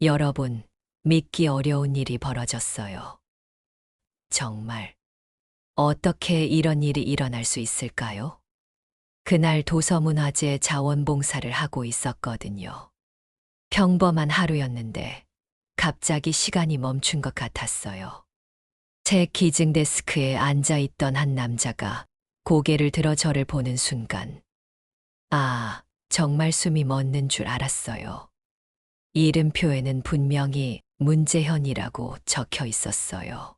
여러분, 믿기 어려운 일이 벌어졌어요. 정말. 어떻게 이런 일이 일어날 수 있을까요? 그날 도서문화재 자원봉사를 하고 있었거든요. 평범한 하루였는데 갑자기 시간이 멈춘 것 같았어요. 제 기증 데스크에 앉아 있던 한 남자가 고개를 들어 저를 보는 순간, 아, 정말 숨이 멎는 줄 알았어요. 이름표에는 분명히 문재현이라고 적혀 있었어요.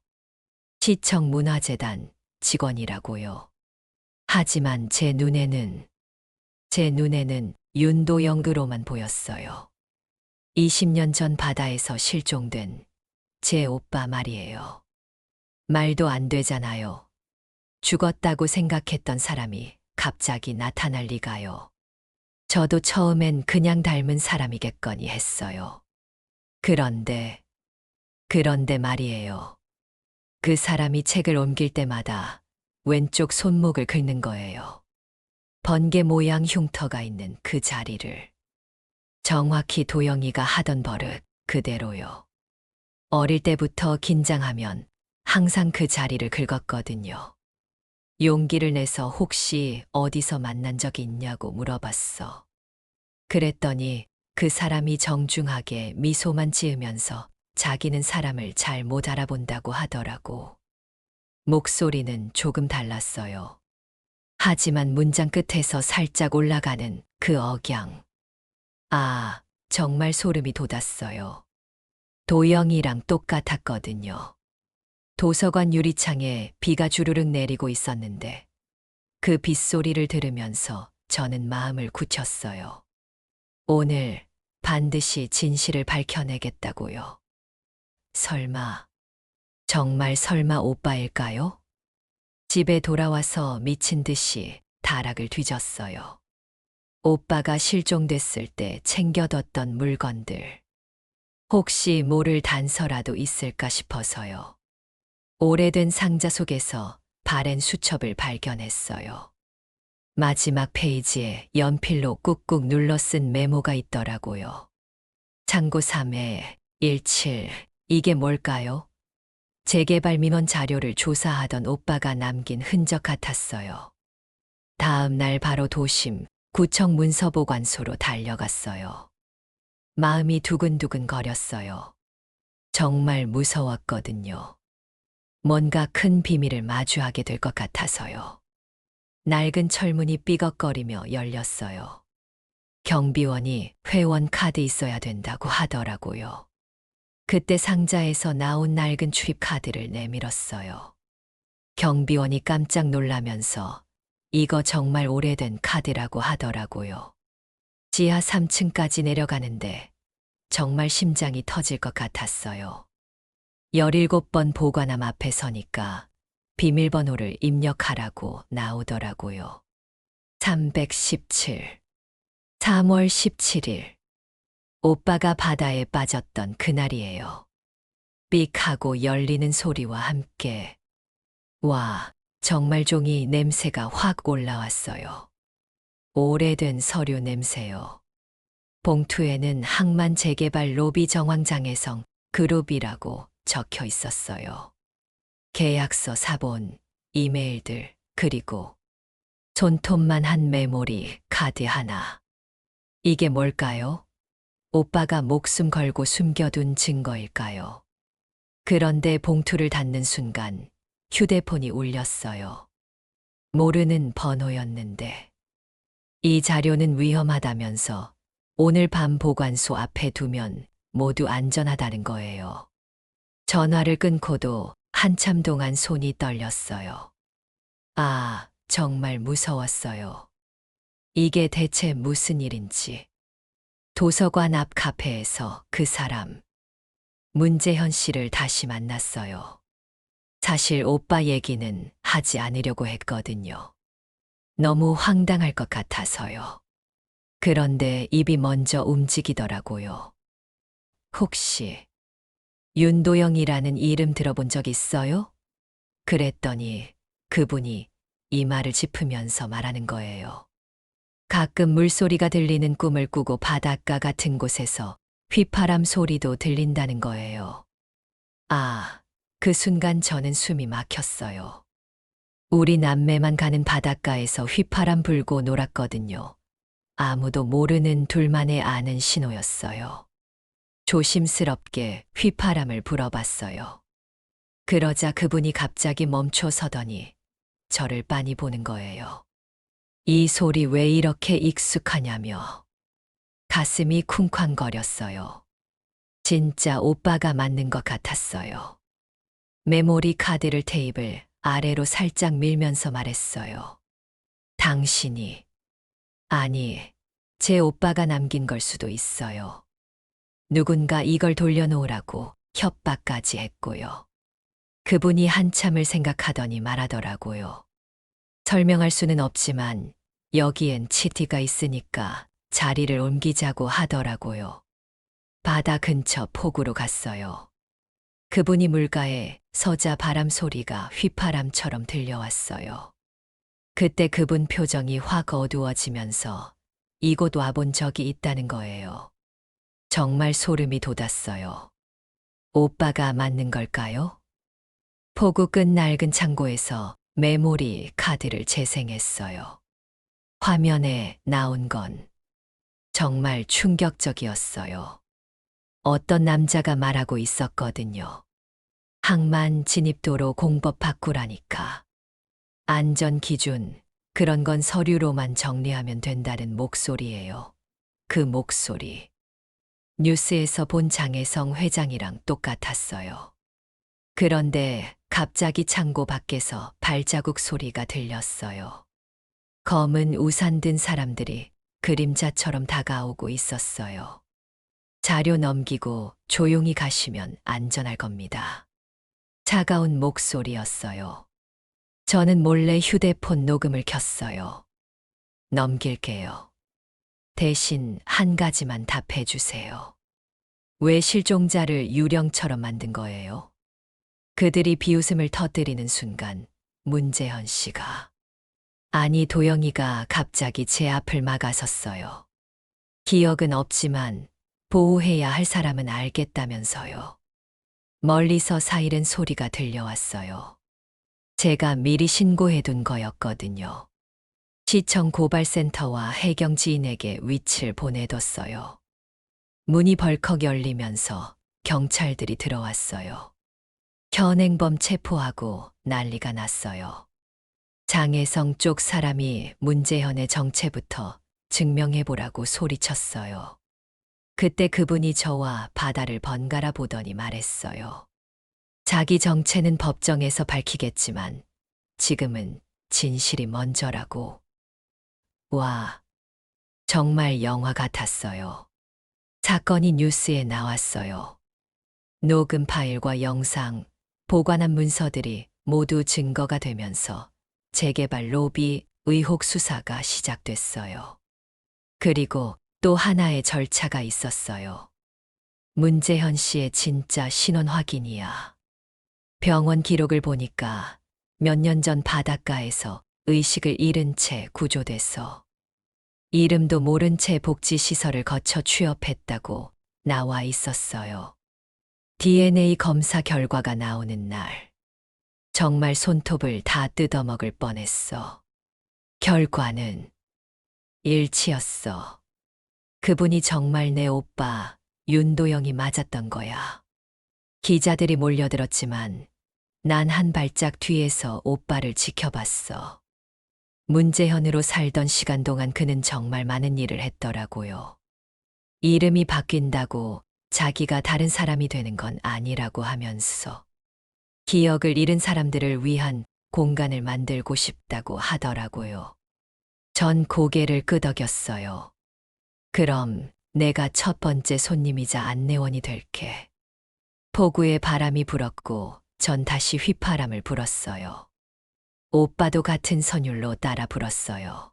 시청 문화재단 직원이라고요. 하지만 제 눈에는 윤도영으로만 보였어요. 20년 전 바다에서 실종된 제 오빠 말이에요. 말도 안 되잖아요. 죽었다고 생각했던 사람이 갑자기 나타날 리가요. 저도 처음엔 그냥 닮은 사람이겠거니 했어요. 그런데 말이에요. 그 사람이 책을 옮길 때마다 왼쪽 손목을 긁는 거예요. 번개 모양 흉터가 있는 그 자리를. 정확히 도영이가 하던 버릇 그대로요. 어릴 때부터 긴장하면 항상 그 자리를 긁었거든요. 용기를 내서 혹시 어디서 만난 적이 있냐고 물어봤어. 그랬더니 그 사람이 정중하게 미소만 지으면서 자기는 사람을 잘 못 알아본다고 하더라고. 목소리는 조금 달랐어요. 하지만 문장 끝에서 살짝 올라가는 그 억양. 아, 정말 소름이 돋았어요. 도영이랑 똑같았거든요. 도서관 유리창에 비가 주르륵 내리고 있었는데 그 빗소리를 들으면서 저는 마음을 굳혔어요. 오늘 반드시 진실을 밝혀내겠다고요. 설마, 정말 설마 오빠일까요? 집에 돌아와서 미친 듯이 다락을 뒤졌어요. 오빠가 실종됐을 때 챙겨뒀던 물건들. 혹시 모를 단서라도 있을까 싶어서요. 오래된 상자 속에서 바랜 수첩을 발견했어요. 마지막 페이지에 연필로 꾹꾹 눌러 쓴 메모가 있더라고요. 창고 3에 17. 이게 뭘까요? 재개발 민원 자료를 조사하던 오빠가 남긴 흔적 같았어요. 다음 날 바로 도심 구청 문서보관소로 달려갔어요. 마음이 두근두근 거렸어요. 정말 무서웠거든요. 뭔가 큰 비밀을 마주하게 될 것 같아서요. 낡은 철문이 삐걱거리며 열렸어요. 경비원이 회원 카드 있어야 된다고 하더라고요. 그때 상자에서 나온 낡은 출입 카드를 내밀었어요. 경비원이 깜짝 놀라면서 이거 정말 오래된 카드라고 하더라고요. 지하 3층까지 내려가는데 정말 심장이 터질 것 같았어요. 17번 보관함 앞에 서니까 비밀번호를 입력하라고 나오더라고요. 317. 3월 17일. 오빠가 바다에 빠졌던 그날이에요. 삑 하고 열리는 소리와 함께 와, 정말 종이 냄새가 확 올라왔어요. 오래된 서류 냄새요. 봉투에는 항만 재개발 로비 정황장애성 그룹이라고 적혀 있었어요. 계약서 사본, 이메일들, 그리고 손톱만 한 메모리 카드 하나. 이게 뭘까요? 오빠가 목숨 걸고 숨겨둔 증거일까요? 그런데 봉투를 닫는 순간 휴대폰이 울렸어요. 모르는 번호였는데. 이 자료는 위험하다면서 오늘 밤 보관소 앞에 두면 모두 안전하다는 거예요. 전화를 끊고도 한참 동안 손이 떨렸어요. 아, 정말 무서웠어요. 이게 대체 무슨 일인지. 도서관 앞 카페에서 그 사람, 문재현 씨를 다시 만났어요. 사실 오빠 얘기는 하지 않으려고 했거든요. 너무 황당할 것 같아서요. 그런데 입이 먼저 움직이더라고요. 혹시 윤도영이라는 이름 들어본 적 있어요? 그랬더니 그분이 이마를 짚으면서 말하는 거예요. 가끔 물소리가 들리는 꿈을 꾸고 바닷가 같은 곳에서 휘파람 소리도 들린다는 거예요. 아, 그 순간 저는 숨이 막혔어요. 우리 남매만 가는 바닷가에서 휘파람 불고 놀았거든요. 아무도 모르는 둘만의 아는 신호였어요. 조심스럽게 휘파람을 불어봤어요. 그러자 그분이 갑자기 멈춰 서더니 저를 빤히 보는 거예요. 이 소리 왜 이렇게 익숙하냐며. 가슴이 쿵쾅거렸어요. 진짜 오빠가 맞는 것 같았어요. 메모리 카드를 테이블 아래로 살짝 밀면서 말했어요. 당신이, 아니, 제 오빠가 남긴 걸 수도 있어요. 누군가 이걸 돌려놓으라고 협박까지 했고요. 그분이 한참을 생각하더니 말하더라고요. 설명할 수는 없지만 여기엔 치티가 있으니까 자리를 옮기자고 하더라고요. 바다 근처 폭우로 갔어요. 그분이 물가에 서자 바람 소리가 휘파람처럼 들려왔어요. 그때 그분 표정이 확 어두워지면서 이곳 와본 적이 있다는 거예요. 정말 소름이 돋았어요. 오빠가 맞는 걸까요? 폭우 끝 낡은 창고에서 메모리 카드를 재생했어요. 화면에 나온 건 정말 충격적이었어요. 어떤 남자가 말하고 있었거든요. 항만 진입도로 공법 바꾸라니까. 안전 기준, 그런 건 서류로만 정리하면 된다는 목소리예요. 그 목소리. 뉴스에서 본 장혜성 회장이랑 똑같았어요. 그런데 갑자기 창고 밖에서 발자국 소리가 들렸어요. 검은 우산 든 사람들이 그림자처럼 다가오고 있었어요. 자료 넘기고 조용히 가시면 안전할 겁니다. 차가운 목소리였어요. 저는 몰래 휴대폰 녹음을 켰어요. 넘길게요. 대신 한 가지만 답해 주세요. 왜 실종자를 유령처럼 만든 거예요? 그들이 비웃음을 터뜨리는 순간 문재현 씨가, 아니 도영이가 갑자기 제 앞을 막아섰어요. 기억은 없지만 보호해야 할 사람은 알겠다면서요. 멀리서 사이렌 소리가 들려왔어요. 제가 미리 신고해둔 거였거든요. 시청 고발센터와 해경 지인에게 위치를 보내뒀어요. 문이 벌컥 열리면서 경찰들이 들어왔어요. 현행범 체포하고 난리가 났어요. 장혜성 쪽 사람이 문재현의 정체부터 증명해보라고 소리쳤어요. 그때 그분이 저와 바다를 번갈아 보더니 말했어요. 자기 정체는 법정에서 밝히겠지만 지금은 진실이 먼저라고. 와, 정말 영화 같았어요. 사건이 뉴스에 나왔어요. 녹음 파일과 영상, 보관한 문서들이 모두 증거가 되면서 재개발 로비 의혹 수사가 시작됐어요. 그리고 또 하나의 절차가 있었어요. 문재현 씨의 진짜 신원 확인이야. 병원 기록을 보니까 몇 년 전 바닷가에서 의식을 잃은 채 구조돼서 이름도 모른 채 복지시설을 거쳐 취업했다고 나와 있었어요. DNA 검사 결과가 나오는 날, 정말 손톱을 다 뜯어먹을 뻔했어. 결과는 일치였어. 그분이 정말 내 오빠 윤도영이 맞았던 거야. 기자들이 몰려들었지만 난 한 발짝 뒤에서 오빠를 지켜봤어. 문재현으로 살던 시간 동안 그는 정말 많은 일을 했더라고요. 이름이 바뀐다고 자기가 다른 사람이 되는 건 아니라고 하면서 기억을 잃은 사람들을 위한 공간을 만들고 싶다고 하더라고요. 전 고개를 끄덕였어요. 그럼 내가 첫 번째 손님이자 안내원이 될게. 폭우에 바람이 불었고 전 다시 휘파람을 불었어요. 오빠도 같은 선율로 따라 불었어요.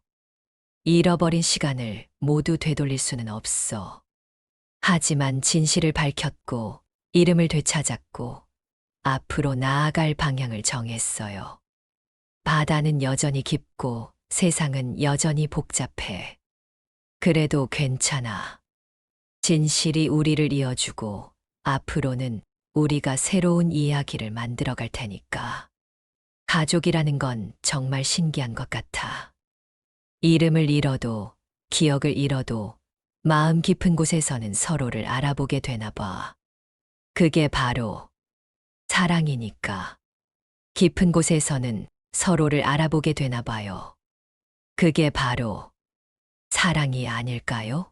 잃어버린 시간을 모두 되돌릴 수는 없어. 하지만 진실을 밝혔고 이름을 되찾았고 앞으로 나아갈 방향을 정했어요. 바다는 여전히 깊고 세상은 여전히 복잡해. 그래도 괜찮아. 진실이 우리를 이어주고 앞으로는 우리가 새로운 이야기를 만들어 갈 테니까. 가족이라는 건 정말 신기한 것 같아. 이름을 잃어도 기억을 잃어도 마음 깊은 곳에서는 서로를 알아보게 되나 봐. 그게 바로 사랑이니까. 깊은 곳에서는 서로를 알아보게 되나 봐요. 그게 바로 사랑이 아닐까요?